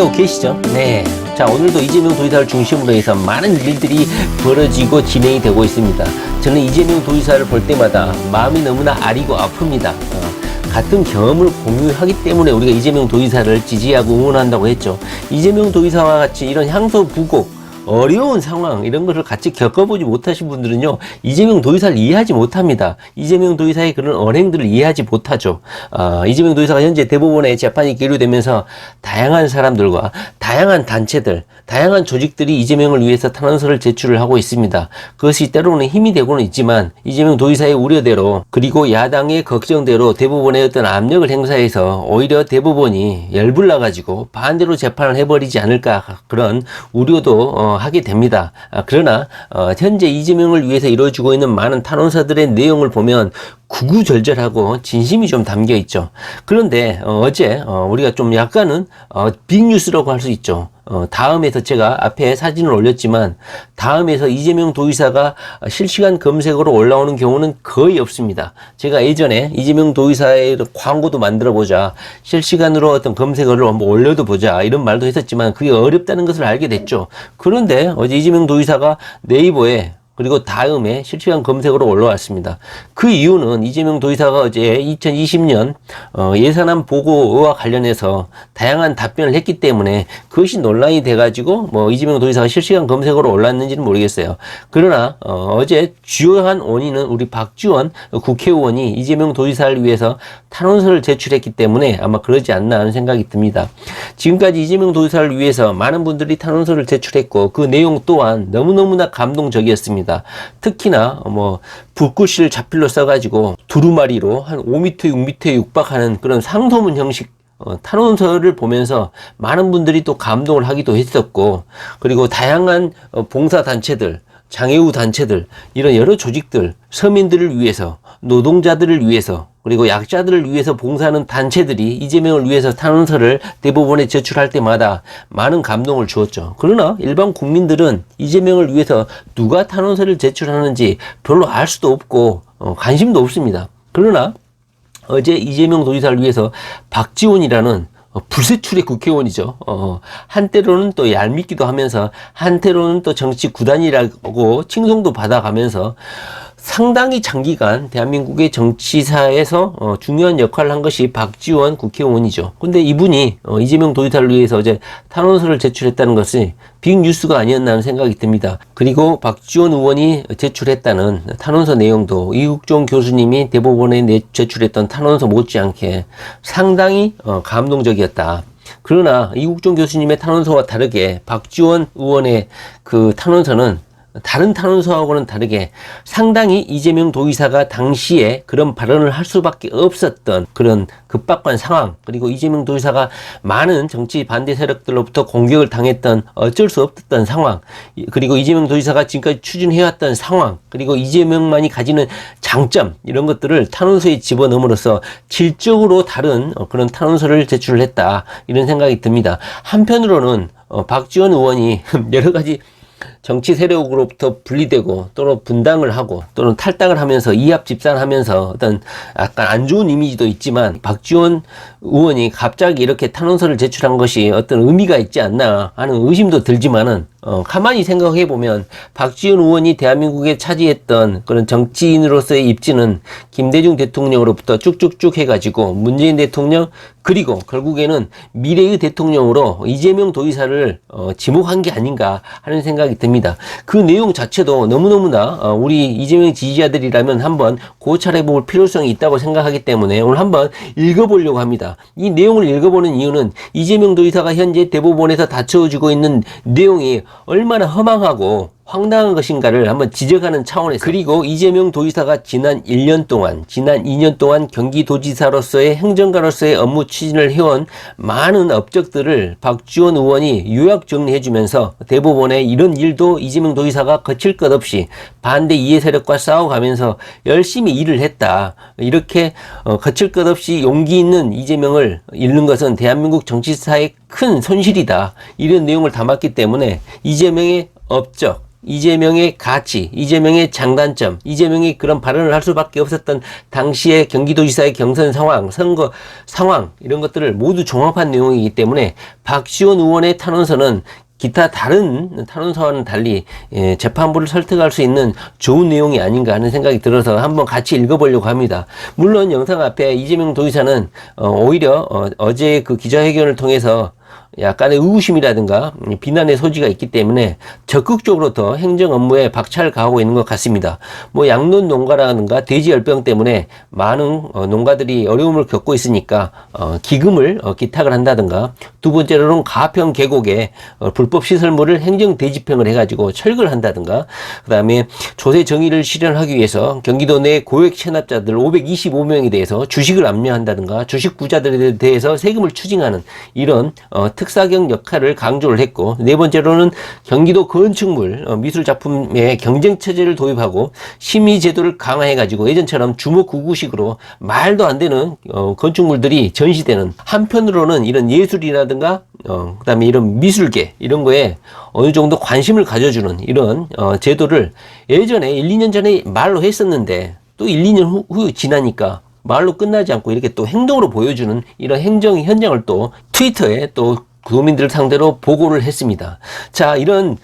이해하고 계시죠? 네. 자, 오늘도 이재명 도지사를 중심으로 해서 많은 일들이 벌어지고 진행이 되고 있습니다. 저는 이재명 도지사를 볼 때마다 마음이 너무나 아리고 아픕니다. 같은 경험을 공유하기 때문에 우리가 이재명 도지사를 지지하고 응원한다고 했죠. 이재명 도지사와 같이 이런 향소부곡, 어려운 상황 이런 것을 같이 겪어보지 못하신 분들은요, 이재명 도지사를 이해하지 못합니다. 이재명 도지사의 그런 언행들을 이해하지 못하죠. 이재명 도지사가 현재 대법원에 재판이 계류되면서 다양한 사람들과 다양한 단체들, 다양한 조직들이 이재명을 위해서 탄원서를 제출을 하고 있습니다. 그것이 때로는 힘이 되고는 있지만 이재명 도지사의 우려대로, 그리고 야당의 걱정대로 대법원에 어떤 압력을 행사해서 오히려 대법원이 열불나가지고 반대로 재판을 해버리지 않을까, 그런 우려도 하게 됩니다. 그러나 현재 이재명을 위해서 이루어지고 있는 많은 탄원서들의 내용을 보면 구구절절하고 진심이 좀 담겨 있죠. 그런데 어제 우리가 좀 약간은 빅뉴스라고 할 수 있죠. 다음에서 제가 앞에 사진을 올렸지만 다음에서 이재명 도지사가 실시간 검색어로 올라오는 경우는 거의 없습니다. 제가 예전에 이재명 도지사의 광고도 만들어 보자, 실시간으로 어떤 검색어를 한번 올려도 보자, 이런 말도 했었지만 그게 어렵다는 것을 알게 됐죠. 그런데 어제 이재명 도지사가 네이버에, 그리고 다음에 실시간 검색으로 올라왔습니다. 그 이유는 이재명 도지사가 어제 2020년 예산안 보고와 관련해서 다양한 답변을 했기 때문에 그것이 논란이 돼가지고 이재명 도지사가 실시간 검색으로 올랐는지는 모르겠어요. 그러나 어제 주요한 원인은 우리 박지원 국회의원이 이재명 도지사를 위해서 탄원서를 제출했기 때문에 아마 그러지 않나 하는 생각이 듭니다. 지금까지 이재명 도지사를 위해서 많은 분들이 탄원서를 제출했고 그 내용 또한 너무너무나 감동적이었습니다. 특히나 붓글씨를 자필로 써가지고 두루마리로 한 5m, 6m에 육박하는 그런 상소문 형식 탄원서를 보면서 많은 분들이 또 감동을 하기도 했었고, 그리고 다양한 봉사단체들, 장애우 단체들, 이런 여러 조직들, 서민들을 위해서, 노동자들을 위해서, 그리고 약자들을 위해서 봉사하는 단체들이 이재명을 위해서 탄원서를 대법원에 제출할 때마다 많은 감동을 주었죠. 그러나 일반 국민들은 이재명을 위해서 누가 탄원서를 제출하는지 별로 알 수도 없고 관심도 없습니다. 그러나 어제 이재명 도지사를 위해서 박지원이라는 불세출의 국회의원이죠. 한때로는 또 얄밉기도 하면서 한때로는 또 정치 구단이라고 칭송도 받아가면서 상당히 장기간 대한민국의 정치사에서 중요한 역할을 한 것이 박지원 국회의원이죠. 근데 이분이 이재명 도지사를 위해서 어제 탄원서를 제출했다는 것이 빅뉴스가 아니었나 하는 생각이 듭니다. 그리고 박지원 의원이 제출했다는 탄원서 내용도 이국종 교수님이 대법원에 제출했던 탄원서 못지않게 상당히 감동적이었다. 그러나 이국종 교수님의 탄원서와 다르게 박지원 의원의 그 탄원서는 다른 탄원서하고는 다르게 상당히 이재명 도지사가 당시에 그런 발언을 할 수밖에 없었던 그런 급박한 상황, 그리고 이재명 도지사가 많은 정치 반대 세력들로부터 공격을 당했던 어쩔 수 없었던 상황, 그리고 이재명 도지사가 지금까지 추진해왔던 상황, 그리고 이재명만이 가지는 장점, 이런 것들을 탄원서에 집어넣음으로써 질적으로 다른 그런 탄원서를 제출을 했다, 이런 생각이 듭니다. 한편으로는 박지원 의원이 여러 가지 정치 세력으로부터 분리되고 또는 분당을 하고 또는 탈당을 하면서 이합 집산하면서 어떤 약간 안 좋은 이미지도 있지만, 박지원 의원이 갑자기 이렇게 탄원서를 제출한 것이 어떤 의미가 있지 않나 하는 의심도 들지만은 가만히 생각해 보면 박지원 의원이 대한민국에 차지했던 그런 정치인으로서의 입지는 김대중 대통령으로부터 쭉쭉쭉 해가지고 문재인 대통령, 그리고 결국에는 미래의 대통령으로 이재명 도지사를 지목한 게 아닌가 하는 생각이 듭니다. 그 내용 자체도 너무너무나 우리 이재명 지지자들이라면 한번 고찰해 볼 필요성이 있다고 생각하기 때문에 오늘 한번 읽어보려고 합니다. 이 내용을 읽어보는 이유는 이재명 도지사가 현재 대법원에서 다투어지고 있는 내용이 얼마나 허망하고 황당한 것인가를 한번 지적하는 차원에서, 그리고 이재명 도지사가 지난 1년 동안, 지난 2년 동안 경기도지사로서의 행정가로서의 업무 추진을 해온 많은 업적들을 박지원 의원이 요약 정리해주면서 대법원에 이런 일도 이재명 도지사가 거칠 것 없이 반대 이해 세력과 싸워가면서 열심히 일을 했다, 이렇게 거칠 것 없이 용기 있는 이재명을 잃는 것은 대한민국 정치사의 큰 손실이다. 이런 내용을 담았기 때문에 이재명의 업적, 이재명의 가치, 이재명의 장단점, 이재명이 그런 발언을 할 수밖에 없었던 당시의 경기도지사의 경선 상황, 선거 상황 이런 것들을 모두 종합한 내용이기 때문에 박지원 의원의 탄원서는 기타 다른 탄원서와는 달리 재판부를 설득할 수 있는 좋은 내용이 아닌가 하는 생각이 들어서 한번 같이 읽어보려고 합니다. 물론 영상 앞에 이재명 도지사는 오히려 어제 그 기자회견을 통해서 약간의 의구심이라든가 비난의 소지가 있기 때문에 적극적으로 더 행정 업무에 박차를 가하고 있는 것 같습니다. 뭐 양논 농가라든가 돼지열병 때문에 많은 농가들이 어려움을 겪고 있으니까 기금을 기탁을 한다든가, 두 번째로는 가평 계곡에 불법 시설물을 행정 대집행을 해가지고 철거를 한다든가, 그 다음에 조세 정의를 실현하기 위해서 경기도 내 고액 체납자들 525명에 대해서 주식을 압류한다든가, 주식 부자들에 대해서 세금을 추징하는 이런 특사경 역할을 강조를 했고, 네 번째로는 경기도 건축물 미술 작품의 경쟁 체제를 도입하고 심의 제도를 강화해 가지고 예전처럼 주먹구구식으로 말도 안 되는 건축물들이 전시되는, 한편으로는 이런 예술이라든가 그다음에 이런 미술계 이런 거에 어느 정도 관심을 가져주는 이런 제도를 예전에 1, 2년 전에 말로 했었는데 또 1, 2년 후 지나니까 말로 끝나지 않고 이렇게 또 행동으로 보여주는 이런 행정 현장을 또 트위터에 또 도민들을 상대로 보고를 했습니다. 자, 이런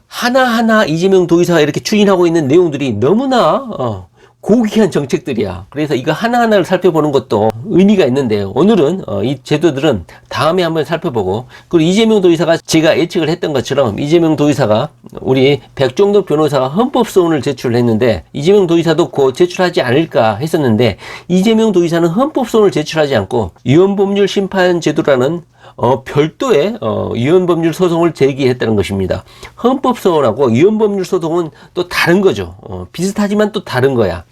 하나하나 이재명 도지사가 이렇게 추진하고 있는 내용들이 너무나 고귀한 정책들이야. 그래서 이거 하나하나를 살펴보는 것도 의미가 있는데, 오늘은 이 제도들은 다음에 한번 살펴보고, 그리고 이재명 도지사가 제가 예측을 했던 것처럼 이재명 도지사가 우리 백종덕 변호사가 헌법소원을 제출했는데 이재명 도지사도 곧 제출하지 않을까 했었는데, 이재명 도지사는 헌법소원을 제출하지 않고 위헌법률 심판제도라는 별도의 위헌법률 소송을 제기했다는 것입니다. 헌법소원하고 위헌법률 소송은 또 다른 거죠. 비슷하지만 또 다른 거야.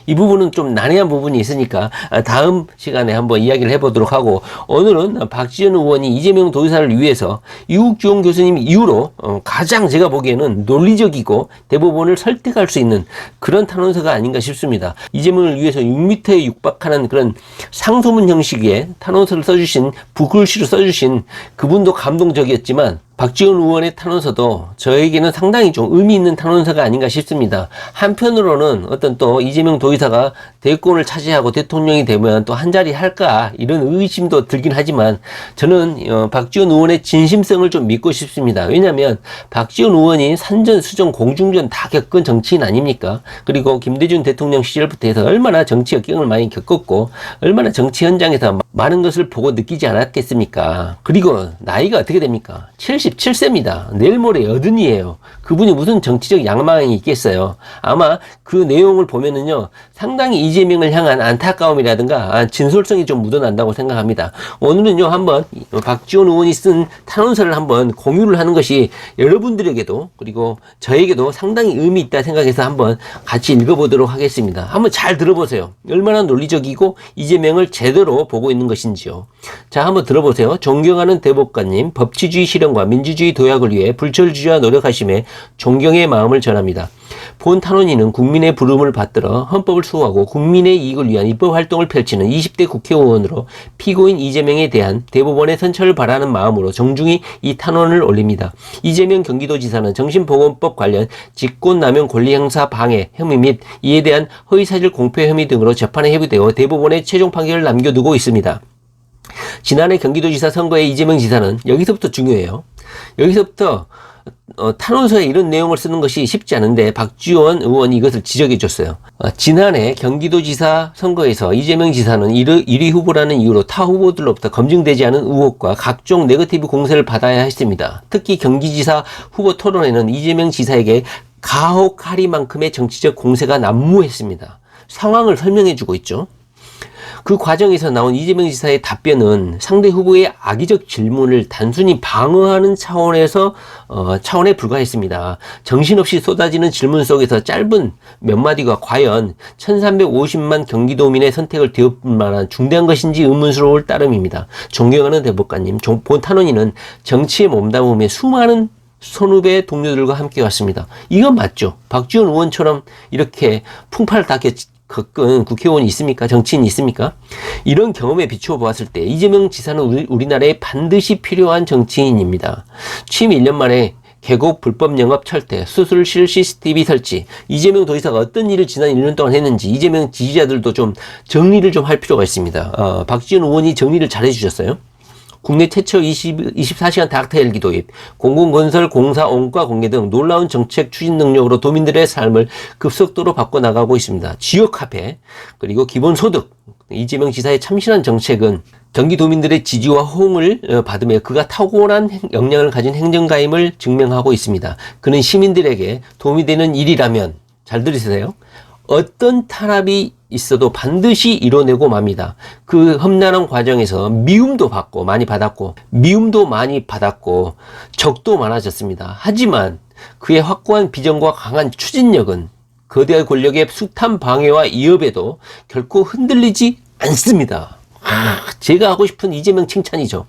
이 부분은 좀 난해한 부분이 있으니까 다음 시간에 한번 이야기를 해보도록 하고, 오늘은 박지원 의원이 이재명 도지사를 위해서 이국주홍 교수님 이후로 가장 제가 보기에는 논리적이고 대법원을 설득할 수 있는 그런 탄원서가 아닌가 싶습니다. 이재명을 위해서 6m에 육박하는 그런 상소문 형식의 탄원서를 써주신, 부글씨로 써주신 그분도 감동적이었지만, 박지원 의원의 탄원서도 저에게는 상당히 좀 의미 있는 탄원서가 아닌가 싶습니다. 한편으로는 어떤 또 이재명 도지사가 대권을 차지하고 대통령이 되면 또 한자리 할까 이런 의심도 들긴 하지만, 저는 박지원 의원의 진심성을 좀 믿고 싶습니다. 왜냐하면 박지원 의원이 산전, 수전, 공중전 다 겪은 정치인 아닙니까? 그리고 김대중 대통령 시절부터 해서 얼마나 정치 역경을 많이 겪었고 얼마나 정치 현장에서 많은 것을 보고 느끼지 않았겠습니까? 그리고 나이가 어떻게 됩니까? 77세입니다. 내일 모레 여든이에요. 그분이 무슨 정치적 양망이 있겠어요. 아마 그 내용을 보면은요, 상당히 이재명을 향한 안타까움이라든가 진솔성이 좀 묻어난다고 생각합니다. 오늘은요, 한번 박지원 의원이 쓴 탄원서를 한번 공유를 하는 것이 여러분들에게도 그리고 저에게도 상당히 의미 있다 생각해서 한번 같이 읽어보도록 하겠습니다. 한번 잘 들어보세요. 얼마나 논리적이고 이재명을 제대로 보고 있는 것인지요. 자, 한번 들어보세요. 존경하는 대법관님, 법치주의 실현과 민주주의 도약을 위해 불철주야 노력하심에 존경의 마음을 전합니다. 본 탄원인은 국민의 부름을 받들어 헌법을 수호하고 국민의 이익을 위한 입법활동을 펼치는 20대 국회의원으로 피고인 이재명에 대한 대법원의 선처를 바라는 마음으로 정중히 이 탄원을 올립니다. 이재명 경기도지사는 정신보건법 관련 직권남용 권리행사 방해 혐의 및 이에 대한 허위사실 공표 혐의 등으로 재판에 회부되어 대법원에 최종 판결을 남겨두고 있습니다. 지난해 경기도지사 선거에 이재명 지사는, 여기서부터 중요해요. 여기서부터 탄원서에 이런 내용을 쓰는 것이 쉽지 않은데 박지원 의원이 이것을 지적해 줬어요. 지난해 경기도지사 선거에서 이재명 지사는 1위 후보라는 이유로 타 후보들로부터 검증되지 않은 의혹과 각종 네거티브 공세를 받아야 했습니다. 특히 경기지사 후보 토론에는 이재명 지사에게 가혹하리만큼의 정치적 공세가 난무했습니다. 상황을 설명해 주고 있죠. 그 과정에서 나온 이재명 지사의 답변은 상대 후보의 악의적 질문을 단순히 방어하는 차원에 불과했습니다. 정신없이 쏟아지는 질문 속에서 짧은 몇 마디가 과연 1350만 경기도민의 선택을 뒤엎을 만한 중대한 것인지 의문스러울 따름입니다. 존경하는 대법관님, 본 탄원인은 정치에 몸담으며 수많은 선후배 동료들과 함께 왔습니다. 이건 맞죠? 박지원 의원처럼 이렇게 풍파를 다 겪은 국회의원이 있습니까? 정치인이 있습니까? 이런 경험에 비추어 보았을 때 이재명 지사는 우리나라에 반드시 필요한 정치인입니다. 취임 1년 만에 계곡 불법 영업 철퇴, 수술실 CCTV 설치, 이재명 도지사가 어떤 일을 지난 1년 동안 했는지 이재명 지지자들도 좀 정리를 좀 할 필요가 있습니다. 박지원 의원이 정리를 잘 해주셨어요. 국내 최초 24시간 닥터 헬기 도입, 공공건설 공사 원가 공개 등 놀라운 정책 추진 능력으로 도민들의 삶을 급속도로 바꿔나가고 있습니다. 지역 화폐, 그리고 기본소득, 이재명 지사의 참신한 정책은 경기도민들의 지지와 호응을 받으며 그가 탁월한 역량을 가진 행정가임을 증명하고 있습니다. 그는 시민들에게 도움이 되는 일이라면, 잘 들으세요, 어떤 탄압이 있어도 반드시 이뤄내고 맙니다. 그 험난한 과정에서 미움도 많이 받았고 적도 많아졌습니다. 하지만 그의 확고한 비전과 강한 추진력은 거대한 권력의 숱한 방해와 위협에도 결코 흔들리지 않습니다. 제가 하고 싶은 이재명 칭찬이죠.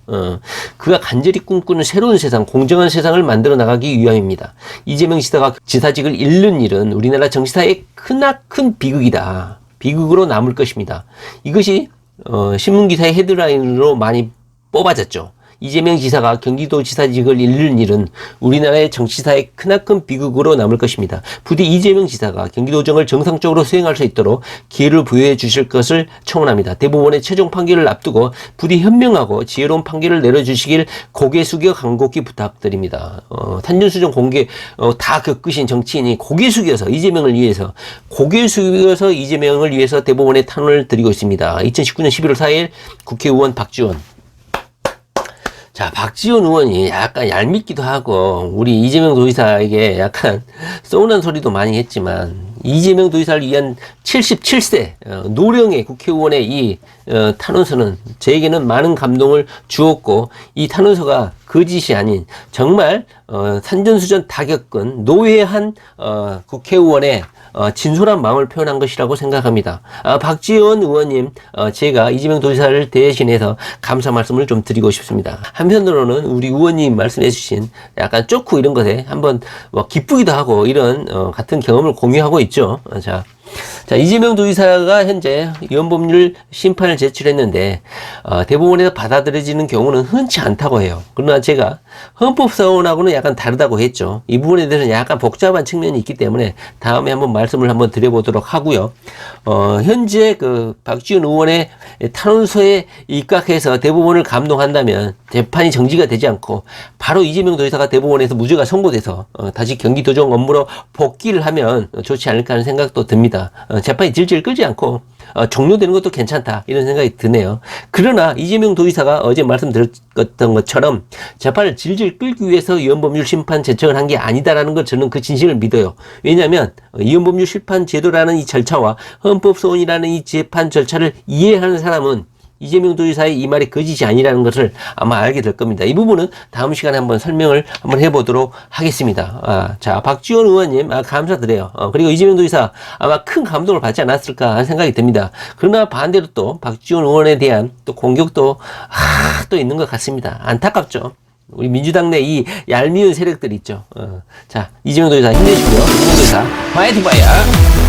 그가 간절히 꿈꾸는 새로운 세상, 공정한 세상을 만들어 나가기 위함입니다. 이재명 지사가 지사직을 잃는 일은 우리나라 정치사의 크나큰 비극이다. 비극으로 남을 것입니다. 이것이 신문기사의 헤드라인으로 많이 뽑아졌죠. 이재명 지사가 경기도 지사직을 잃는 일은 우리나라의 정치사의 크나큰 비극으로 남을 것입니다. 부디 이재명 지사가 경기도정을 정상적으로 수행할 수 있도록 기회를 부여해 주실 것을 청원합니다. 대법원의 최종 판결을 앞두고 부디 현명하고 지혜로운 판결을 내려주시길 고개 숙여 간곡히 부탁드립니다. 탄전수정 공개 다 겪으신 정치인이 고개 숙여서 이재명을 위해서 대법원에 탄원을 드리고 있습니다. 2019년 11월 4일 국회의원 박지원. 자, 박지원 의원이 약간 얄밉기도 하고 우리 이재명 도지사에게 약간 서운한 소리도 많이 했지만 이재명 도지사를 위한 77세 노령의 국회의원의 이 탄원서는 저에게는 많은 감동을 주었고, 이 탄원서가 거짓이 아닌 정말 산전수전 다 겪은 노회한 국회의원의 진솔한 마음을 표현한 것이라고 생각합니다. 박지원 의원님, 제가 이재명 도지사를 대신해서 감사 말씀을 좀 드리고 싶습니다. 한편으로는 우리 의원님 말씀해 주신 약간 쪼크 이런 것에 한번 기쁘기도 하고 이런 같은 경험을 공유하고 있죠. 자, 이재명 도지사가 현재 위헌법률 심판을 제출했는데 대법원에서 받아들여지는 경우는 흔치 않다고 해요. 그러나 제가 헌법사원하고는 약간 다르다고 했죠. 이 부분에 대해서는 약간 복잡한 측면이 있기 때문에 다음에 한번 말씀을 한번 드려보도록 하고요. 현재 그 박지원 의원의 탄원서에 입각해서 대법원을 감동한다면 재판이 정지가 되지 않고 바로 이재명 도지사가 대법원에서 무죄가 선고돼서 다시 경기도정 업무로 복귀를 하면 좋지 않을까 하는 생각도 듭니다. 재판이 질질 끌지 않고 종료되는 것도 괜찮다 이런 생각이 드네요. 그러나 이재명 도지사가 어제 말씀드렸던 것처럼 재판을 질질 끌기 위해서 위헌법률 심판 제청을 한 게 아니다라는 것, 저는 그 진실을 믿어요. 왜냐하면 위헌법률 심판 제도라는 이 절차와 헌법소원이라는 이 재판 절차를 이해하는 사람은 이재명 도지사의 이 말이 거짓이 아니라는 것을 아마 알게 될 겁니다. 이 부분은 다음 시간에 한번 설명을 한번 해보도록 하겠습니다. 자, 박지원 의원님, 감사드려요. 그리고 이재명 도지사 아마 큰 감동을 받지 않았을까 하는 생각이 듭니다. 그러나 반대로 또 박지원 의원에 대한 또 공격도 또 있는 것 같습니다. 안타깝죠. 우리 민주당 내 이 얄미운 세력들이 있죠. 자, 이재명 도지사 힘내시고요. 이재명 도지사 파이팅 파이어!